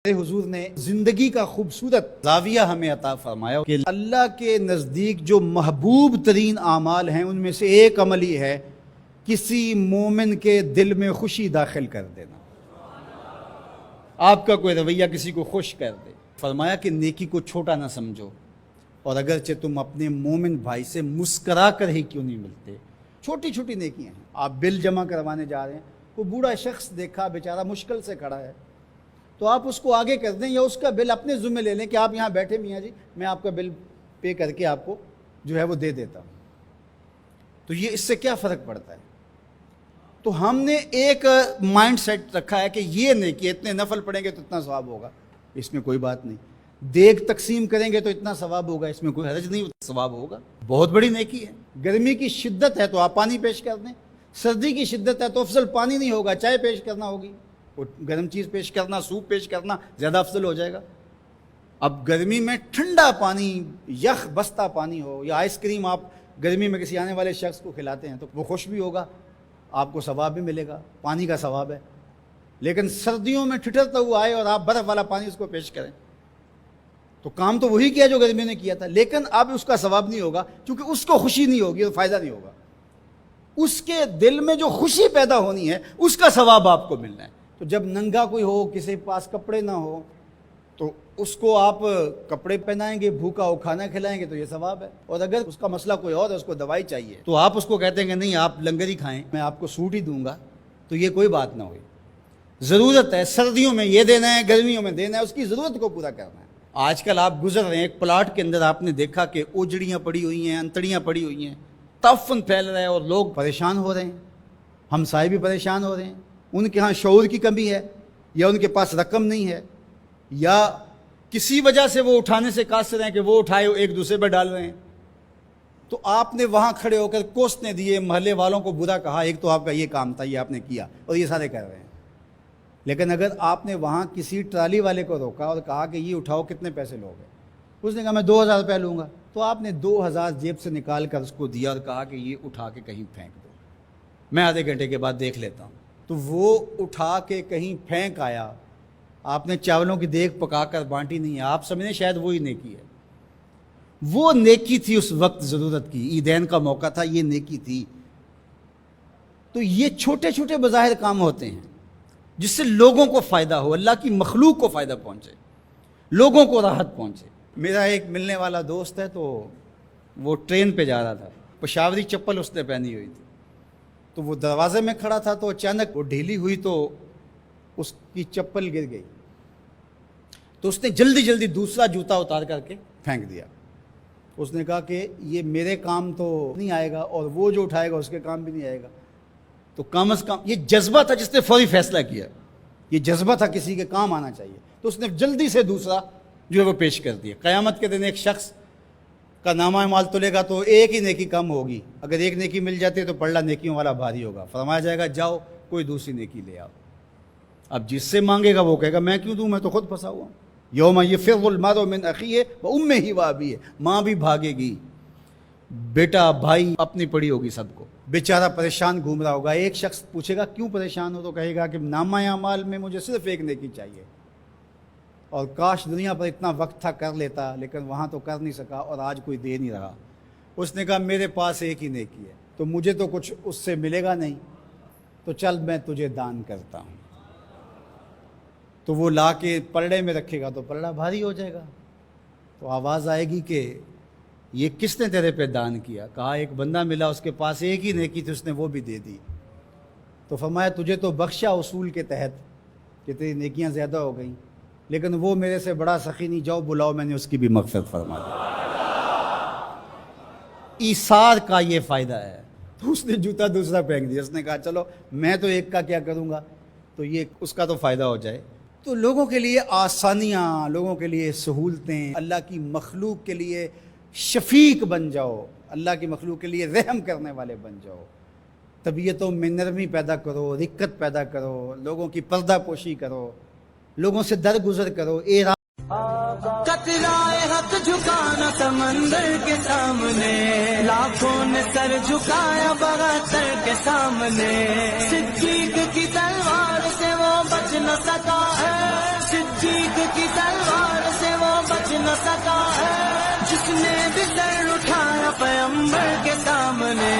حضور نے زندگی کا خوبصورت زاویہ ہمیں عطا فرمایا کہ اللہ کے نزدیک جو محبوب ترین اعمال ہیں ان میں سے ایک عمل ہی ہے کسی مومن کے دل میں خوشی داخل کر دینا۔ آپ کا کوئی رویہ کسی کو خوش کر دے۔ فرمایا کہ نیکی کو چھوٹا نہ سمجھو، اور اگرچہ تم اپنے مومن بھائی سے مسکرا کر ہی کیوں نہیں ملتے، چھوٹی چھوٹی نیکیاں ہیں۔ آپ بل جمع کروانے جا رہے ہیں، کوئی بوڑھا شخص دیکھا بیچارہ مشکل سے کھڑا ہے، تو آپ اس کو آگے کر دیں یا اس کا بل اپنے ذمہ لے لیں کہ آپ یہاں بیٹھے میاں جی، میں آپ کا بل پے کر کے آپ کو جو ہے وہ دے دیتا ہوں۔ تو یہ اس سے کیا فرق پڑتا ہے؟ تو ہم نے ایک مائنڈ سیٹ رکھا ہے کہ یہ نیکی اتنے نفل پڑھیں گے تو اتنا ثواب ہوگا، اس میں کوئی بات نہیں۔ دیگ تقسیم کریں گے تو اتنا ثواب ہوگا، اس میں کوئی حرج نہیں، ثواب ہوگا۔ بہت بڑی نیکی ہے۔ گرمی کی شدت ہے تو آپ پانی پیش کر دیں، سردی کی شدت ہے تو افضل پانی نہیں ہوگا، چائے پیش کرنا ہوگی، گرم چیز پیش کرنا، سوپ پیش کرنا زیادہ افضل ہو جائے گا۔ اب گرمی میں ٹھنڈا پانی، یخ بستہ پانی ہو، یا آئس کریم آپ گرمی میں کسی آنے والے شخص کو کھلاتے ہیں تو وہ خوش بھی ہوگا، آپ کو ثواب بھی ملے گا، پانی کا ثواب ہے۔ لیکن سردیوں میں ٹھٹرتا ہوا آئے اور آپ برف والا پانی اس کو پیش کریں تو کام تو وہی کیا جو گرمیوں نے کیا تھا، لیکن اب اس کا ثواب نہیں ہوگا کیونکہ اس کو خوشی نہیں ہوگی تو فائدہ نہیں ہوگا۔ اس کے دل میں جو خوشی پیدا ہونی ہے اس کا ثواب آپ کو ملنا ہے۔ تو جب ننگا کوئی ہو، کسی پاس کپڑے نہ ہو، تو اس کو آپ کپڑے پہنائیں گے، بھوکا ہو کھانا کھلائیں گے تو یہ ثواب ہے۔ اور اگر اس کا مسئلہ کوئی اور ہے، اس کو دوائی چاہیے، تو آپ اس کو کہتے ہیں کہ نہیں آپ لنگر ہی کھائیں، میں آپ کو سوٹ ہی دوں گا، تو یہ کوئی بات نہ ہوئی۔ ضرورت ہے سردیوں میں یہ دینا ہے، گرمیوں میں دینا ہے، اس کی ضرورت کو پورا کرنا ہے۔ آج کل آپ گزر رہے ہیں ایک پلاٹ کے اندر، آپ نے دیکھا کہ اوجڑیاں پڑی ہوئی ہیں، انتڑیاں پڑی ہوئی ہیں، تعفن پھیل رہا ہے اور لوگ پریشان ہو رہے ہیں، ہمسائے بھی پریشان ہو رہے ہیں۔ ان کے ہاں شعور کی کمی ہے، یا ان کے پاس رقم نہیں ہے، یا کسی وجہ سے وہ اٹھانے سے قاصر ہیں کہ وہ اٹھائے ایک دوسرے پر ڈال رہے ہیں۔ تو آپ نے وہاں کھڑے ہو کر کوسنے دیے، محلے والوں کو برا کہا، ایک تو آپ کا یہ کام تھا، یہ آپ نے کیا اور یہ سارے کر رہے ہیں۔ لیکن اگر آپ نے وہاں کسی ٹرالی والے کو روکا اور کہا کہ یہ اٹھاؤ، کتنے پیسے لوگے؟ اس نے کہا میں 2000 روپے لوں گا، تو آپ نے 2000 جیب سے نکال کر اس کو دیا اور کہا کہ یہ اٹھا کے کہیں پھینک دو، میں آدھے گھنٹے کے بعد دیکھ لیتا ہوں۔ تو وہ اٹھا کے کہیں پھینک آیا، آپ نے چاولوں کی دیگ پکا کر بانٹی نہیں ہے، آپ سمجھیں شاید وہی نیکی ہے۔ وہ نیکی تھی اس وقت ضرورت کی، عیدین کا موقع تھا، یہ نیکی تھی۔ تو یہ چھوٹے چھوٹے بظاہر کام ہوتے ہیں جس سے لوگوں کو فائدہ ہو، اللہ کی مخلوق کو فائدہ پہنچے، لوگوں کو راحت پہنچے۔ میرا ایک ملنے والا دوست ہے، تو وہ ٹرین پہ جا رہا تھا، پشاوری چپل اس نے پہنی ہوئی تھی، تو وہ دروازے میں کھڑا تھا، تو اچانک وہ ڈھیلی ہوئی تو اس کی چپل گر گئی، تو اس نے جلدی جلدی دوسرا جوتا اتار کر کے پھینک دیا۔ اس نے کہا کہ یہ میرے کام تو نہیں آئے گا اور وہ جو اٹھائے گا اس کے کام بھی نہیں آئے گا، تو کم از کم یہ جذبہ تھا جس نے فوری فیصلہ کیا، یہ جذبہ تھا کسی کے کام آنا چاہیے، تو اس نے جلدی سے دوسرا جو ہے وہ پیش کر دیا۔ قیامت کے دن ایک شخص کا نامہ اعمال تلے گا تو ایک ہی نیکی کم ہوگی، اگر ایک نیکی مل جاتی ہے تو پلڑا نیکیوں والا بھاری ہوگا، فرمایا جائے گا جاؤ کوئی دوسری نیکی لے آؤ۔ اب جس سے مانگے گا وہ کہے گا میں کیوں دوں، میں تو خود پھنسا ہوا ہوں۔ یوم یفر المرء من اخیہ وامہ وابیہ، ماں بھی بھاگے گی، بیٹا بھائی اپنی پڑی ہوگی سب کو، بیچارہ پریشان گھوم رہا ہوگا۔ ایک شخص پوچھے گا کیوں پریشان ہو، تو کہے گا کہ نامہ اعمال میں مجھے صرف ایک نیکی چاہیے، اور کاش دنیا پر اتنا وقت تھا کر لیتا، لیکن وہاں تو کر نہیں سکا اور آج کوئی دے نہیں رہا۔ اس نے کہا میرے پاس ایک ہی نیکی ہے، تو مجھے تو کچھ اس سے ملے گا نہیں، تو چل میں تجھے دان کرتا ہوں۔ تو وہ لا کے پلڑے میں رکھے گا تو پلڑا بھاری ہو جائے گا، تو آواز آئے گی کہ یہ کس نے تیرے پہ دان کیا؟ کہا ایک بندہ ملا، اس کے پاس ایک ہی نیکی تھی، اس نے وہ بھی دے دی۔ تو فرمایا تجھے تو بخشا اصول کے تحت کہ تیری نیکیاں زیادہ ہو گئیں، لیکن وہ میرے سے بڑا سخی نہیں، جاؤ بلاؤ، میں نے اس کی بھی مغفرت فرما دی۔ ایثار کا یہ فائدہ ہے۔ تو اس نے جوتا دوسرا پھینک دیا، اس نے کہا چلو میں تو ایک کا کیا کروں گا، تو یہ اس کا تو فائدہ ہو جائے۔ تو لوگوں کے لیے آسانیاں، لوگوں کے لیے سہولتیں، اللہ کی مخلوق کے لیے شفیق بن جاؤ، اللہ کی مخلوق کے لیے رحم کرنے والے بن جاؤ، طبیعتوں میں نرمی پیدا کرو، رقت پیدا کرو، لوگوں کی پردہ پوشی کرو، لوگوں سے درگزر کرو۔ قطرائے حق جھکانا سمندر کے سامنے، لاکھوں نے سر جھکایا 72 کے سامنے، صدیق کی تلوار سے وہ بچ نہ سکا ہے، صدیق کی تلوار سے وہ بچ نہ سکا ہے، جس نے بھی سر اٹھایا پیغمبر کے سامنے۔